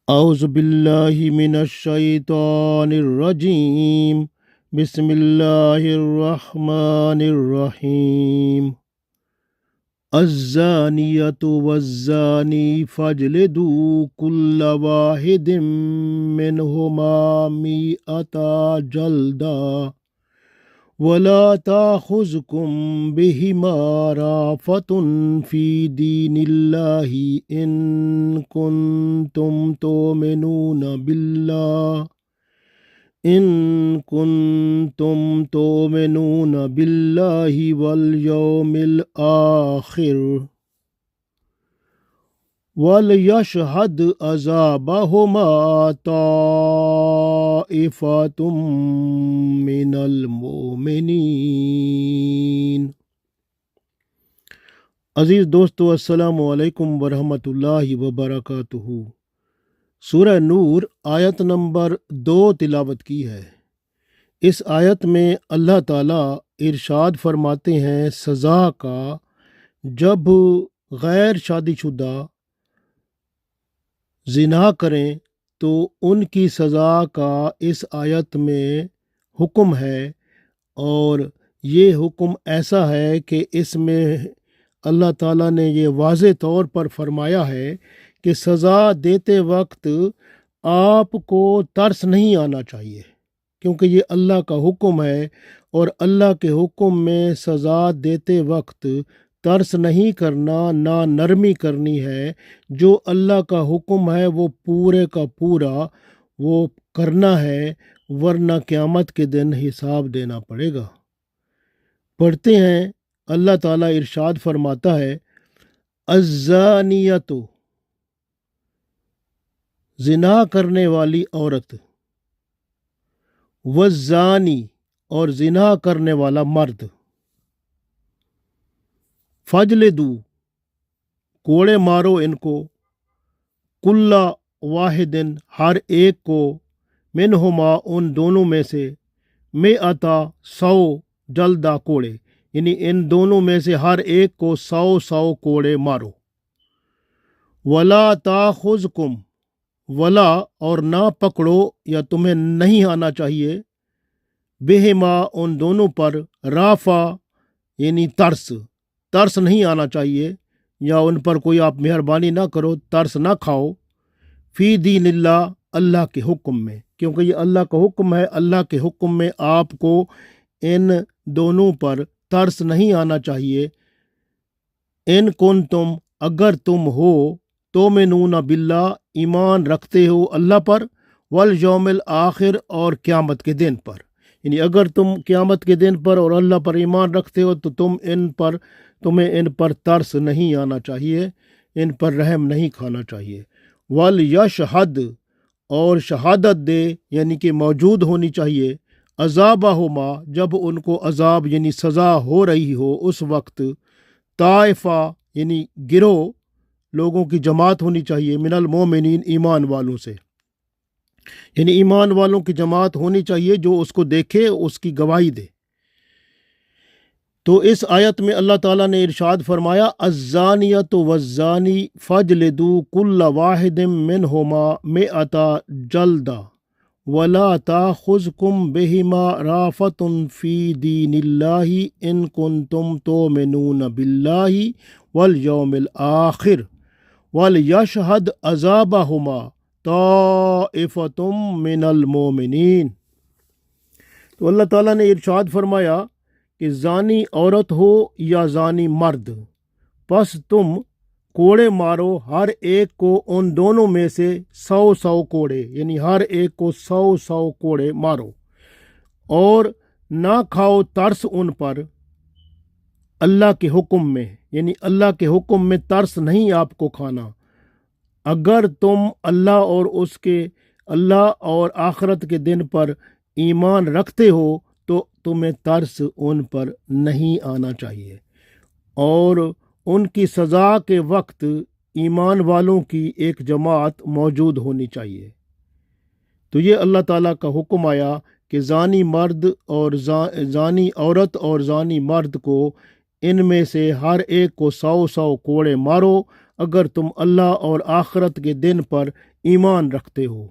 اعوذ باللہ من الشیطان الرجیم بسم اللہ الرحمن الرحیم الزانیۃ والزانی فاجلدوا کل واحد منہما مئۃ جلدہ ولا تأخذكم بهما رأفة في دين الله إن كنتم تؤمنون بالله واليوم الآخر وَلْيَشْهَدْ عَذَابَهُمَا طَائِفَةٌ مِّنَ الْمُؤْمِنِينَ۔ عزیز دوستو، السلام علیکم ورحمۃ اللہ وبرکاتہ۔ سورہ نور آیت نمبر 2 تلاوت کی ہے۔ اس آیت میں اللہ تعالیٰ ارشاد فرماتے ہیں سزا کا، جب غیر شادی شدہ زنا کریں تو ان کی سزا کا اس آیت میں حکم ہے، اور یہ حکم ایسا ہے کہ اس میں اللہ تعالیٰ نے یہ واضح طور پر فرمایا ہے کہ سزا دیتے وقت آپ کو ترس نہیں آنا چاہیے، کیونکہ یہ اللہ کا حکم ہے، اور اللہ کے حکم میں سزا دیتے وقت ترس نہیں کرنا، نہ نرمی کرنی ہے۔ جو اللہ کا حکم ہے وہ پورے کا پورا وہ کرنا ہے، ورنہ قیامت کے دن حساب دینا پڑے گا۔ پڑھتے ہیں، اللہ تعالیٰ ارشاد فرماتا ہے الزانیۃ، زنا کرنے والی عورت، والزانی، اور زنا کرنے والا مرد، فجلدوا، کوڑے مارو ان کو، کل واحد، ہر ایک کو، منہما، ان دونوں میں سے، مئۃ، 100 جلدہ کوڑے، یعنی ان دونوں میں سے ہر ایک کو 100 کوڑے مارو۔ ولا تاخذکم، ولا، اور نہ پکڑو یا تمہیں نہیں آنا چاہیے، بہما، ان دونوں پر، رافع، یعنی ترس نہیں آنا چاہیے، یا ان پر کوئی آپ مہربانی نہ کرو، ترس نہ کھاؤ، فی دین اللہ، اللہ کے حکم میں، کیونکہ یہ اللہ کا حکم ہے۔ اللہ کے حکم میں آپ کو ان دونوں پر ترس نہیں آنا چاہیے۔ ان کنتم، اگر تم ہو، تؤمنون باللہ، ایمان رکھتے ہو اللہ پر، والیوم الآخر، اور قیامت کے دن پر، یعنی اگر تم قیامت کے دن پر اور اللہ پر ایمان رکھتے ہو تو تمہیں ان پر ترس نہیں آنا چاہیے، ان پر رحم نہیں کھانا چاہیے۔ وَلْيَشْهَدْ، اور شہادت دے، یعنی کہ موجود ہونی چاہیے، عذابہما، جب ان کو عذاب یعنی سزا ہو رہی ہو اس وقت، طائفہ، یعنی گروہ، لوگوں کی جماعت ہونی چاہیے، من المومنین، ایمان والوں سے، یعنی ایمان والوں کی جماعت ہونی چاہیے جو اس کو دیکھے، اس کی گواہی دے۔ تو اس آیت میں اللہ تعالیٰ نے ارشاد فرمایا الزانیۃ والزانی فاجلدوا کل واحد منہما مئۃ جلدہ ولا تأخذکم بہما رأفۃ فی دین اللہ ان کنتم تؤمنون باللہ والیوم الآخر ولیشہد عذابہما طائفۃ من المؤمنین۔ تو اللہ تعالیٰ نے ارشاد فرمایا کہ زانی عورت ہو یا زانی مرد، پس تم کوڑے مارو ہر ایک کو ان دونوں میں سے 100 کوڑے، یعنی ہر ایک کو 100 کوڑے مارو، اور نہ کھاؤ ترس ان پر اللہ کے حکم میں، یعنی اللہ کے حکم میں ترس نہیں آپ کو کھانا۔ اگر تم اللہ اور آخرت کے دن پر ایمان رکھتے ہو تو تمہیں ترس ان پر نہیں آنا چاہیے، اور ان کی سزا کے وقت ایمان والوں کی ایک جماعت موجود ہونی چاہیے۔ تو یہ اللہ تعالیٰ کا حکم آیا کہ زانی مرد اور زانی عورت اور زانی مرد کو ان میں سے ہر ایک کو 100 کوڑے مارو، اگر تم اللہ اور آخرت کے دن پر ایمان رکھتے ہو۔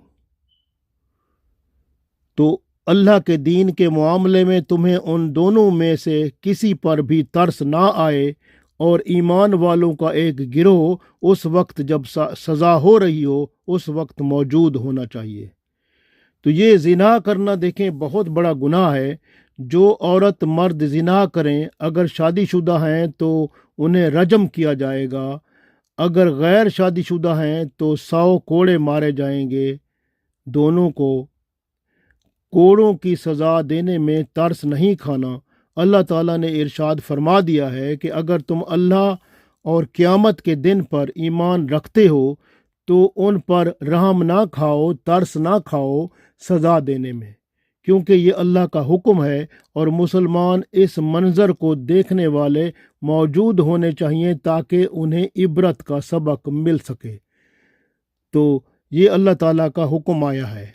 تو اللہ کے دین کے معاملے میں تمہیں ان دونوں میں سے کسی پر بھی ترس نہ آئے، اور ایمان والوں کا ایک گروہ اس وقت جب سزا ہو رہی ہو اس وقت موجود ہونا چاہیے۔ تو یہ زنا کرنا دیکھیں بہت بڑا گناہ ہے۔ جو عورت مرد زنا کریں، اگر شادی شدہ ہیں تو انہیں رجم کیا جائے گا، اگر غیر شادی شدہ ہیں تو 100 کوڑے مارے جائیں گے۔ دونوں کو کوڑوں کی سزا دینے میں ترس نہیں کھانا۔ اللہ تعالیٰ نے ارشاد فرما دیا ہے کہ اگر تم اللہ اور قیامت کے دن پر ایمان رکھتے ہو تو ان پر رحم نہ کھاؤ، ترس نہ کھاؤ سزا دینے میں، کیونکہ یہ اللہ کا حکم ہے، اور مسلمان اس منظر کو دیکھنے والے موجود ہونے چاہیے تاکہ انہیں عبرت کا سبق مل سکے۔ تو یہ اللہ تعالیٰ کا حکم آیا ہے،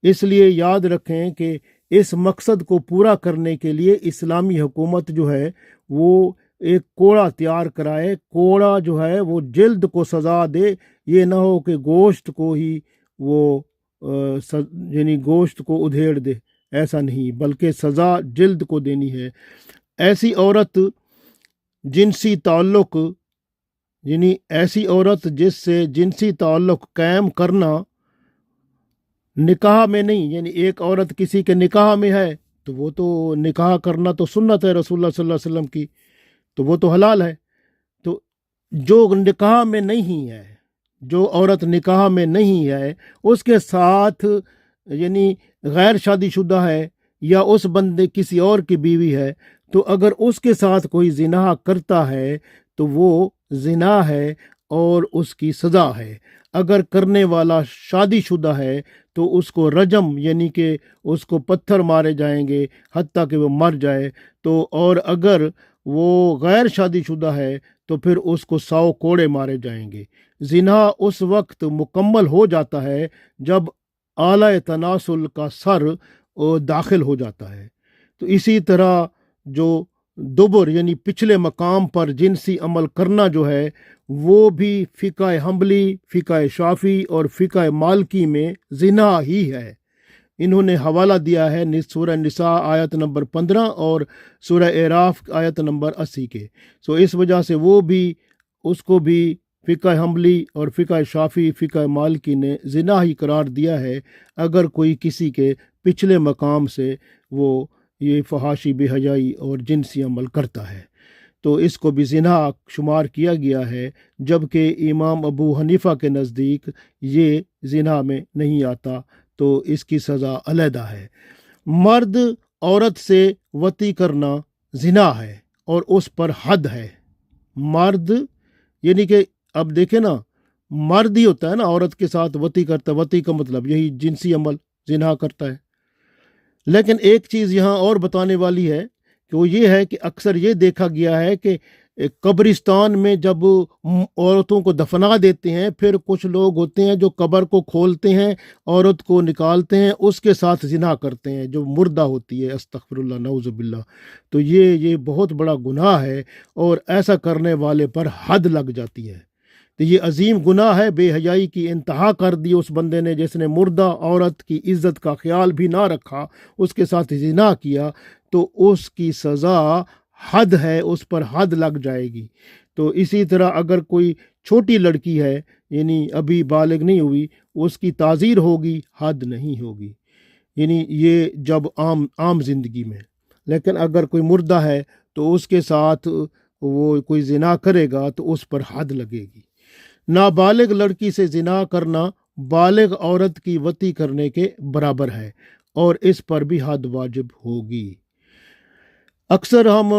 اس لیے یاد رکھیں کہ اس مقصد کو پورا کرنے کے لیے اسلامی حکومت جو ہے وہ ایک کوڑا تیار کرائے۔ کوڑا جو ہے وہ جلد کو سزا دے، یہ نہ ہو کہ گوشت کو ہی وہ یعنی گوشت کو ادھیڑ دے، ایسا نہیں، بلکہ سزا جلد کو دینی ہے۔ ایسی عورت جنسی تعلق یعنی ایسی عورت جس سے جنسی تعلق قائم کرنا نکاح میں نہیں، یعنی ایک عورت کسی کے نکاح میں ہے تو وہ تو نکاح کرنا تو سنت ہے رسول اللہ صلی اللہ علیہ وسلم کی، تو وہ تو حلال ہے۔ تو جو نکاح میں نہیں ہے، جو عورت نکاح میں نہیں ہے، اس کے ساتھ یعنی غیر شادی شدہ ہے یا اس بندے کسی اور کی بیوی ہے، تو اگر اس کے ساتھ کوئی زنا کرتا ہے تو وہ زنا ہے اور اس کی سزا ہے۔ اگر کرنے والا شادی شدہ ہے تو اس کو رجم یعنی کہ اس کو پتھر مارے جائیں گے حتیٰ کہ وہ مر جائے۔ تو اور اگر وہ غیر شادی شدہ ہے تو پھر اس کو 100 کوڑے مارے جائیں گے۔ زنا اس وقت مکمل ہو جاتا ہے جب اعلی تناسل کا سر داخل ہو جاتا ہے۔ تو اسی طرح جو دبر یعنی پچھلے مقام پر جنسی عمل کرنا جو ہے وہ بھی فقہ حنبلی، فقہ شافعی اور فقہ مالکی میں زنا ہی ہے۔ انہوں نے حوالہ دیا ہے سورہ نساء آیت نمبر 15 اور سورہ اعراف آیت نمبر 80 کے۔ سو اس وجہ سے وہ بھی اس کو بھی فقہ حنبلی اور فقہ شافعی، فقہ مالکی نے زنا ہی قرار دیا ہے اگر کوئی کسی کے پچھلے مقام سے وہ یہ فحاشی، بے حیائی اور جنسی عمل کرتا ہے، تو اس کو بھی زنا شمار کیا گیا ہے، جبکہ امام ابو حنیفہ کے نزدیک یہ زنا میں نہیں آتا، تو اس کی سزا علیحدہ ہے۔ مرد عورت سے وطی کرنا زنا ہے اور اس پر حد ہے۔ مرد یعنی کہ اب دیکھیں نا، مرد ہی ہوتا ہے نا عورت کے ساتھ وطی کرتا ہے، وطی کا مطلب یہی جنسی عمل، زنا کرتا ہے۔ لیکن ایک چیز یہاں اور بتانے والی ہے کہ وہ یہ ہے کہ اکثر یہ دیکھا گیا ہے کہ قبرستان میں جب عورتوں کو دفنا دیتے ہیں، پھر کچھ لوگ ہوتے ہیں جو قبر کو کھولتے ہیں، عورت کو نکالتے ہیں، اس کے ساتھ زنا کرتے ہیں جو مردہ ہوتی ہے، استغفر اللہ، نعوذ باللہ۔ تو یہ بہت بڑا گناہ ہے اور ایسا کرنے والے پر حد لگ جاتی ہے۔ تو یہ عظیم گناہ ہے، بے حیائی کی انتہا کر دی اس بندے نے جس نے مردہ عورت کی عزت کا خیال بھی نہ رکھا، اس کے ساتھ زنا کیا، تو اس کی سزا حد ہے، اس پر حد لگ جائے گی۔ تو اسی طرح اگر کوئی چھوٹی لڑکی ہے یعنی ابھی بالغ نہیں ہوئی، اس کی تعزیر ہوگی، حد نہیں ہوگی، یعنی یہ جب عام زندگی میں۔ لیکن اگر کوئی مردہ ہے تو اس کے ساتھ وہ کوئی زنا کرے گا تو اس پر حد لگے گی۔ نابالغ لڑکی سے زنا کرنا بالغ عورت کی وطی کرنے کے برابر ہے اور اس پر بھی حد واجب ہوگی۔ اکثر ہم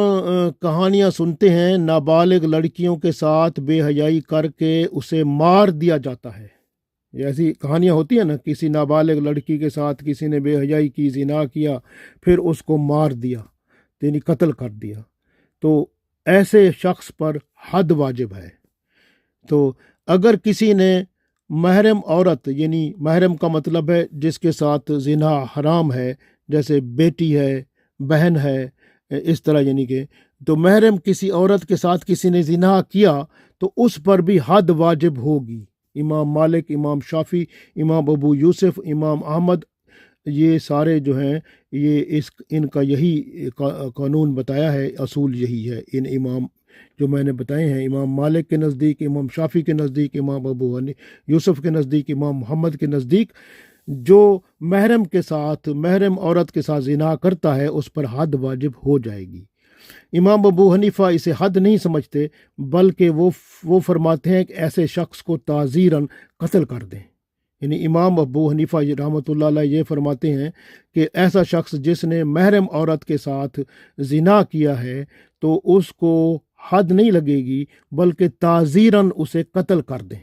کہانیاں سنتے ہیں، نابالغ لڑکیوں کے ساتھ بے حیائی کر کے اسے مار دیا جاتا ہے۔ ایسی کہانیاں ہوتی ہیں نا، کسی نابالغ لڑکی کے ساتھ کسی نے بے حیائی کی، زنا کیا، پھر اس کو مار دیا، یعنی قتل کر دیا۔ تو ایسے شخص پر حد واجب ہے۔ تو اگر کسی نے محرم عورت، یعنی محرم کا مطلب ہے جس کے ساتھ زنا حرام ہے، جیسے بیٹی ہے، بہن ہے، اس طرح، یعنی کہ تو محرم کسی عورت کے ساتھ کسی نے زنا کیا تو اس پر بھی حد واجب ہوگی۔ امام مالک، امام شافی، امام ابو یوسف، امام احمد، یہ سارے جو ہیں یہ ان کا یہی قانون بتایا ہے، اصول یہی ہے۔ ان امام جو میں نے بتائے ہیں، امام مالک کے نزدیک، امام شافی کے نزدیک، امام ابو یوسف کے نزدیک، امام محمد کے نزدیک، جو محرم کے ساتھ، محرم عورت کے ساتھ زنا کرتا ہے اس پر حد واجب ہو جائے گی۔ امام ابو حنیفہ اسے حد نہیں سمجھتے، بلکہ وہ فرماتے ہیں کہ ایسے شخص کو تعزیراً قتل کر دیں۔ یعنی امام ابو حنیفہ رحمۃ اللہ علیہ یہ فرماتے ہیں کہ ایسا شخص جس نے محرم عورت کے ساتھ زنا کیا ہے تو اس کو حد نہیں لگے گی، بلکہ تعزیراً اسے قتل کر دیں۔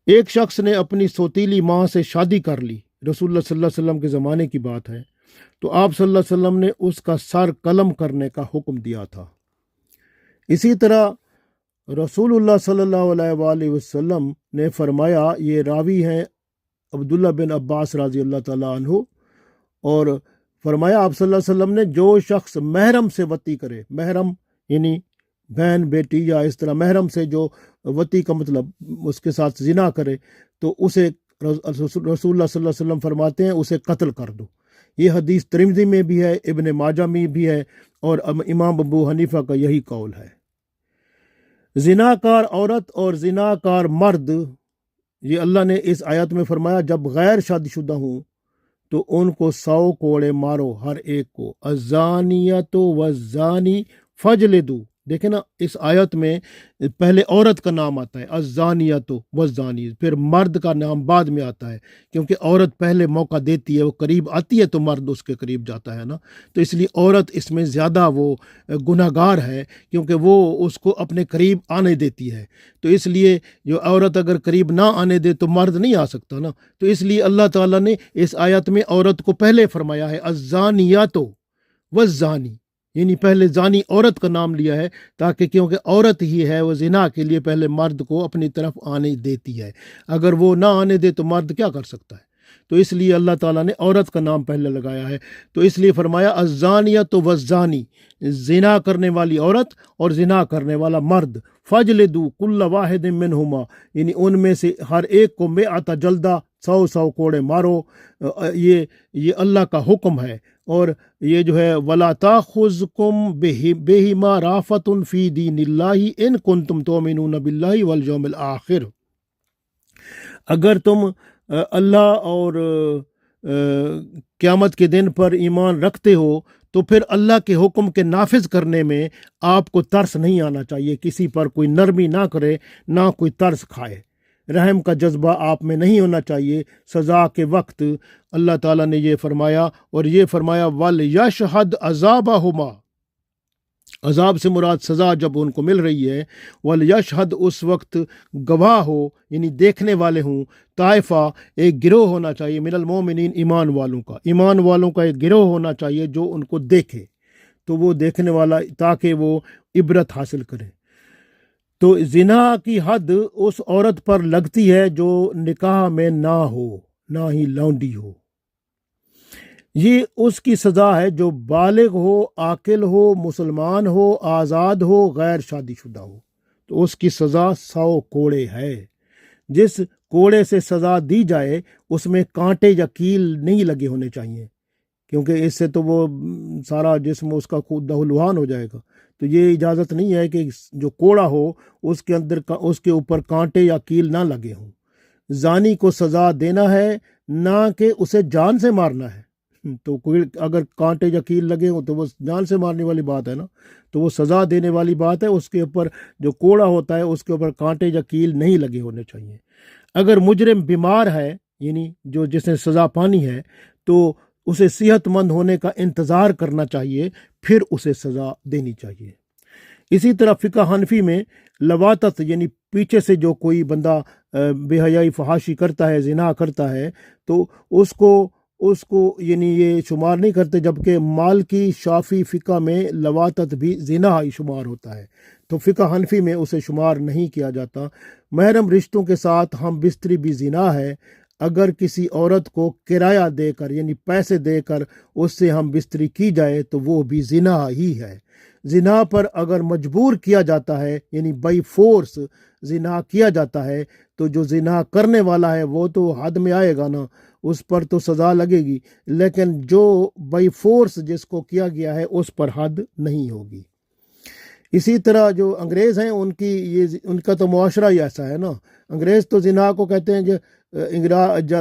ایک شخص نے اپنی سوتیلی ماں سے شادی کر لی، رسول اللہ صلی اللہ علیہ وسلم کے زمانے کی بات ہے، تو آپ صلی اللہ علیہ وسلم نے اس کا سر قلم کرنے کا حکم دیا تھا۔ اسی طرح رسول اللہ صلی اللہ علیہ وآلہ وسلم نے فرمایا، یہ راوی ہیں عبداللہ بن عباس رضی اللہ تعالیٰ عنہ، اور فرمایا آپ صلی اللہ علیہ وسلم نے جو شخص محرم سے وطی کرے، محرم یعنی بہن، بیٹی، یا اس طرح محرم سے جو وطی کا مطلب اس کے ساتھ زنا کرے، تو اسے رسول اللہ صلی اللہ علیہ وسلم فرماتے ہیں اسے قتل کر دو۔ یہ حدیث ترمذی میں بھی ہے، ابن ماجہ میں بھی ہے، اور امام ابو حنیفہ کا یہی قول ہے۔ زناکار عورت اور زناکار مرد، یہ اللہ نے اس آیت میں فرمایا جب غیر شادی شدہ ہوں تو ان کو 100 کوڑے مارو ہر ایک کو، الزانیۃ والزانی فجلدوا۔ دیکھیں نا، اس آیت میں پہلے عورت کا نام آتا ہے الزانیۃ والزانی، پھر مرد کا نام بعد میں آتا ہے، کیونکہ عورت پہلے موقع دیتی ہے، وہ قریب آتی ہے تو مرد اس کے قریب جاتا ہے نا، تو اس لیے عورت اس میں زیادہ وہ گناہ گار ہے، کیونکہ وہ اس کو اپنے قریب آنے دیتی ہے۔ تو اس لیے جو عورت اگر قریب نہ آنے دے تو مرد نہیں آ سکتا نا، تو اس لیے اللہ تعالیٰ نے اس آیت میں عورت کو پہلے فرمایا ہے الزانیۃ والزانی، یعنی پہلے زانی عورت کا نام لیا ہے، تاکہ کیونکہ عورت ہی ہے وہ زنا کے لیے پہلے مرد کو اپنی طرف آنے دیتی ہے، اگر وہ نہ آنے دے تو مرد کیا کر سکتا ہے؟ تو اس لیے اللہ تعالیٰ نے عورت کا نام پہلے لگایا ہے، تو اس لیے فرمایا الزانیۃ والزانی، زنا کرنے والی عورت اور زنا کرنے والا مرد، فجلدوا کل واحد منہما، یعنی ان میں سے ہر ایک کو 100 جلدہ، 100 کوڑے مارو۔ یہ اللہ کا حکم ہے، اور یہ جو ہے وَلَا تَأْخُذْكُمْ بِهِمَا رَأْفَةٌ فِي دِينِ اللَّهِ إِن كُنتُمْ تُؤْمِنُونَ بِاللَّهِ وَالْيَوْمِ الْآخِرِ، اگر تم اللہ اور قیامت کے دن پر ایمان رکھتے ہو تو پھر اللہ کے حکم کے نافذ کرنے میں آپ کو ترس نہیں آنا چاہیے، کسی پر کوئی نرمی نہ کرے، نہ کوئی ترس کھائے، رحم کا جذبہ آپ میں نہیں ہونا چاہیے سزا کے وقت۔ اللہ تعالیٰ نے یہ فرمایا، اور یہ فرمایا وَلْيَشْهَدْ عَذَابَهُمَا، عذاب سے مراد سزا جب ان کو مل رہی ہے، وَلْيَشْهَدْ اس وقت گواہ ہو، یعنی دیکھنے والے ہوں، طائفہ ایک گروہ ہونا چاہیے، من المومنین ایمان والوں کا ایک گروہ ہونا چاہیے جو ان کو دیکھے، تو وہ دیکھنے والا تاکہ وہ عبرت حاصل کرے۔ تو زنا کی حد اس عورت پر لگتی ہے جو نکاح میں نہ ہو، نہ ہی لونڈی ہو، یہ اس کی سزا ہے جو بالغ ہو، عاقل ہو، مسلمان ہو، آزاد ہو، غیر شادی شدہ ہو، تو اس کی سزا 100 کوڑے ہے۔ جس کوڑے سے سزا دی جائے اس میں کانٹے یا کیل نہیں لگے ہونے چاہیے، کیونکہ اس سے تو وہ سارا جسم اس کا لہولہان ہو جائے گا، تو یہ اجازت نہیں ہے کہ جو کوڑا ہو اس کے اندر اس کے اوپر کانٹے یا کیل نہ لگے ہوں۔ زانی کو سزا دینا ہے، نہ کہ اسے جان سے مارنا ہے، تو کوئی اگر کانٹے یا کیل لگے ہوں تو وہ جان سے مارنے والی بات ہے نا، تو وہ سزا دینے والی بات ہے، اس کے اوپر جو کوڑا ہوتا ہے اس کے اوپر کانٹے یا کیل نہیں لگے ہونے چاہیے۔ اگر مجرم بیمار ہے، یعنی جس نے سزا پانی ہے، تو اسے صحت مند ہونے کا انتظار کرنا چاہیے، پھر اسے سزا دینی چاہیے۔ اسی طرح فقہ حنفی میں لواطت، یعنی پیچھے سے جو کوئی بندہ بے حیائی فحاشی کرتا ہے، زنا کرتا ہے، تو اس کو یعنی یہ شمار نہیں کرتے، جبکہ مالکی شافی فقہ میں لواطت بھی زنا ہی شمار ہوتا ہے، تو فقہ حنفی میں اسے شمار نہیں کیا جاتا۔ محرم رشتوں کے ساتھ ہم بستری بھی زنا ہے، اگر کسی عورت کو کرایہ دے کر، یعنی پیسے دے کر اس سے ہم بستری کی جائے تو وہ بھی زنا ہی ہے۔ زنا پر اگر مجبور کیا جاتا ہے یعنی بائی فورس زنا کیا جاتا ہے تو جو زنا کرنے والا ہے وہ تو حد میں آئے گا نا، اس پر تو سزا لگے گی، لیکن جو بائی فورس جس کو کیا گیا ہے اس پر حد نہیں ہوگی۔ اسی طرح جو انگریز ہیں ان کا تو معاشرہ ہی ایسا ہے نا، انگریز تو زنا کو کہتے ہیں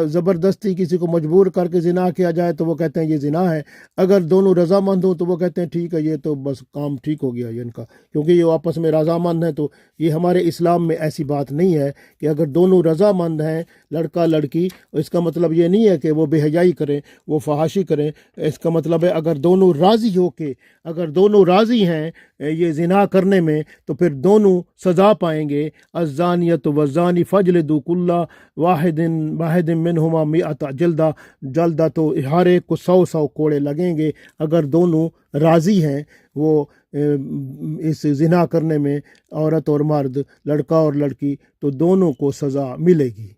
زبردستی کسی کو مجبور کر کے زنا کیا جائے تو وہ کہتے ہیں یہ زنا ہے، اگر دونوں رضامند ہوں تو وہ کہتے ہیں ٹھیک ہے یہ تو بس کام ٹھیک ہو گیا ان کا، کیونکہ یہ آپس میں رضامند ہیں۔ تو یہ ہمارے اسلام میں ایسی بات نہیں ہے کہ اگر دونوں رضامند ہیں لڑکا لڑکی، اس کا مطلب یہ نہیں ہے کہ وہ بے حیائی کریں، وہ فحاشی کریں، اس کا مطلب ہے اگر دونوں راضی ہو کے، اگر دونوں راضی ہیں یہ زنا کرنے میں تو پھر دونوں سزا پائیں گے۔ الزانیۃ والزانی فاجلدوا کل واحد منہما مئۃ جلدہ، تو ہر ایک کو 100 کوڑے لگیں گے اگر دونوں راضی ہیں وہ اس زنا کرنے میں، عورت اور مرد، لڑکا اور لڑکی، تو دونوں کو سزا ملے گی۔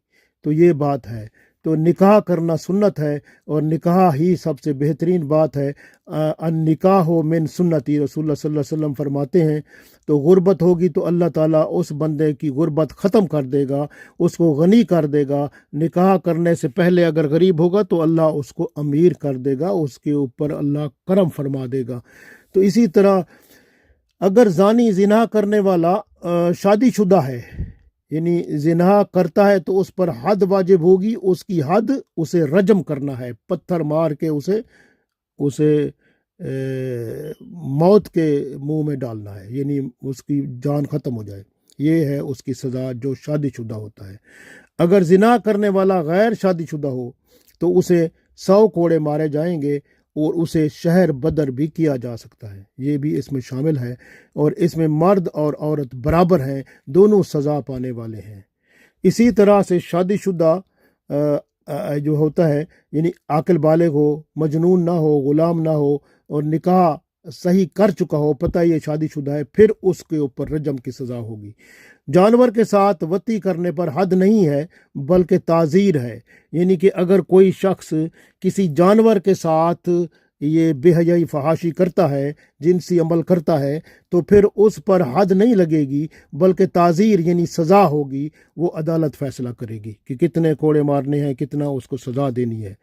تو یہ بات ہے۔ تو نکاح کرنا سنت ہے، اور نکاح ہی سب سے بہترین بات ہے۔ النکاح من سنتی، رسول اللہ صلی اللہ علیہ وسلم فرماتے ہیں۔ تو غربت ہوگی تو اللہ تعالیٰ اس بندے کی غربت ختم کر دے گا، اس کو غنی کر دے گا۔ نکاح کرنے سے پہلے اگر غریب ہوگا تو اللہ اس کو امیر کر دے گا، اس کے اوپر اللہ کرم فرما دے گا۔ تو اسی طرح اگر زانی زنا کرنے والا شادی شدہ ہے، یعنی زنا کرتا ہے، تو اس پر حد واجب ہوگی۔ اس کی حد اسے رجم کرنا ہے، پتھر مار کے اسے موت کے منہ میں ڈالنا ہے، یعنی اس کی جان ختم ہو جائے۔ یہ ہے اس کی سزا جو شادی شدہ ہوتا ہے۔ اگر زنا کرنے والا غیر شادی شدہ ہو تو اسے 100 کوڑے مارے جائیں گے، اور اسے شہر بدر بھی کیا جا سکتا ہے، یہ بھی اس میں شامل ہے۔ اور اس میں مرد اور عورت برابر ہیں، دونوں سزا پانے والے ہیں۔ اسی طرح سے شادی شدہ جو ہوتا ہے، یعنی عاقل بالغ ہو، مجنون نہ ہو، غلام نہ ہو، اور نکاح صحیح کر چکا ہو، پتہ یہ شادی شدہ ہے، پھر اس کے اوپر رجم کی سزا ہوگی۔ جانور کے ساتھ وطی کرنے پر حد نہیں ہے بلکہ تعزیر ہے، یعنی کہ اگر کوئی شخص کسی جانور کے ساتھ یہ بے حیائی فحاشی کرتا ہے، جنسی عمل کرتا ہے، تو پھر اس پر حد نہیں لگے گی بلکہ تعزیر یعنی سزا ہوگی۔ وہ عدالت فیصلہ کرے گی کہ کتنے کوڑے مارنے ہیں، کتنا اس کو سزا دینی ہے۔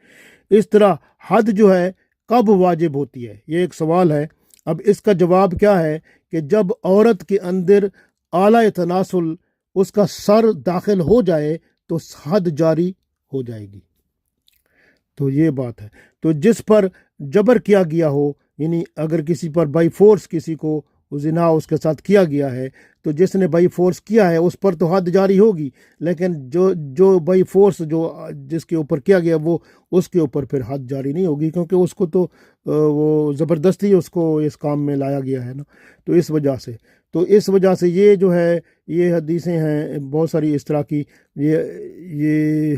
اس طرح حد جو ہے کب واجب ہوتی ہے، یہ ایک سوال ہے۔ اب اس کا جواب کیا ہے کہ جب عورت کے اندر اعلی تناسل، اس کا سر داخل ہو جائے تو حد جاری ہو جائے گی۔ تو یہ بات ہے۔ تو جس پر جبر کیا گیا ہو، یعنی اگر کسی پر بائی فورس کسی کو زنا اس کے ساتھ کیا گیا ہے، تو جس نے بائی فورس کیا ہے اس پر تو حد جاری ہوگی، لیکن جو بائی فورس جس کے اوپر کیا گیا وہ اس کے اوپر پھر حد جاری نہیں ہوگی، کیونکہ اس کو تو وہ زبردستی اس کو اس کام میں لایا گیا ہے نا۔ تو اس وجہ سے یہ جو ہے، یہ حدیثیں ہیں بہت ساری اس طرح کی۔ یہ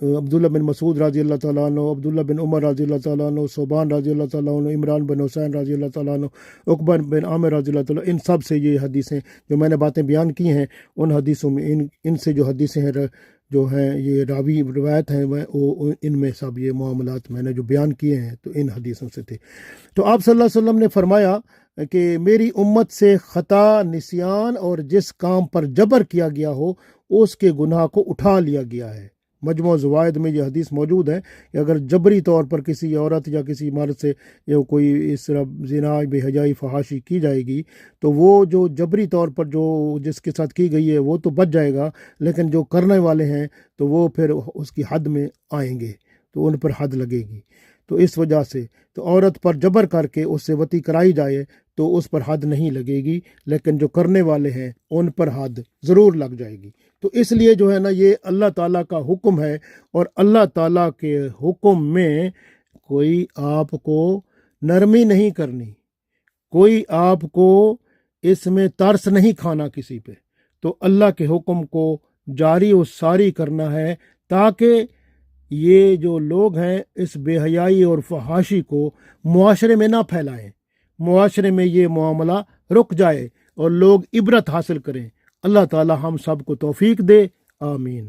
عبداللہ بن مسعود رضی اللہ تعالیٰ عنہ، عبداللہ بن عمر رضی اللہ تعالیٰ عنہ، صوبان رضی اللہ تعالیٰ عنہ، عمران بن حسین رضی اللہ تعالیٰ عنہ، عقبہ بن عامر رضی اللہ تعالیٰ، ان سب سے یہ حدیثیں جو میں نے باتیں بیان کی ہیں، ان حدیثوں میں ان سے جو حدیثیں ہیں جو ہیں یہ راوی روایت ہیں، ان میں سب یہ معاملات میں نے جو بیان کیے ہیں تو ان حدیثوں سے تھے۔ تو آپ صلی اللہ علیہ وسلم نے فرمایا کہ میری امت سے خطا، نسیان اور جس کام پر جبر کیا گیا ہو اس کے گناہ کو اٹھا لیا گیا ہے۔ مجموع زوائد میں یہ حدیث موجود ہے کہ اگر جبری طور پر کسی عورت یا کسی مرد سے یا کوئی اس طرح زنا، بے حیائی، فحاشی کی جائے گی تو وہ جو جبری طور پر جو جس کے ساتھ کی گئی ہے وہ تو بچ جائے گا، لیکن جو کرنے والے ہیں تو وہ پھر اس کی حد میں آئیں گے، تو ان پر حد لگے گی۔ تو اس وجہ سے تو عورت پر جبر کر کے اس سے وطی کرائی جائے تو اس پر حد نہیں لگے گی، لیکن جو کرنے والے ہیں ان پر حد ضرور لگ جائے گی۔ تو اس لیے جو ہے نا، یہ اللہ تعالیٰ کا حکم ہے، اور اللہ تعالیٰ کے حکم میں کوئی آپ کو نرمی نہیں کرنی، کوئی آپ کو اس میں ترس نہیں کھانا کسی پہ۔ تو اللہ کے حکم کو جاری و ساری کرنا ہے تاکہ یہ جو لوگ ہیں اس بے حیائی اور فحاشی کو معاشرے میں نہ پھیلائیں، معاشرے میں یہ معاملہ رک جائے اور لوگ عبرت حاصل کریں۔ اللہ تعالی ہم سب کو توفیق دے، آمین۔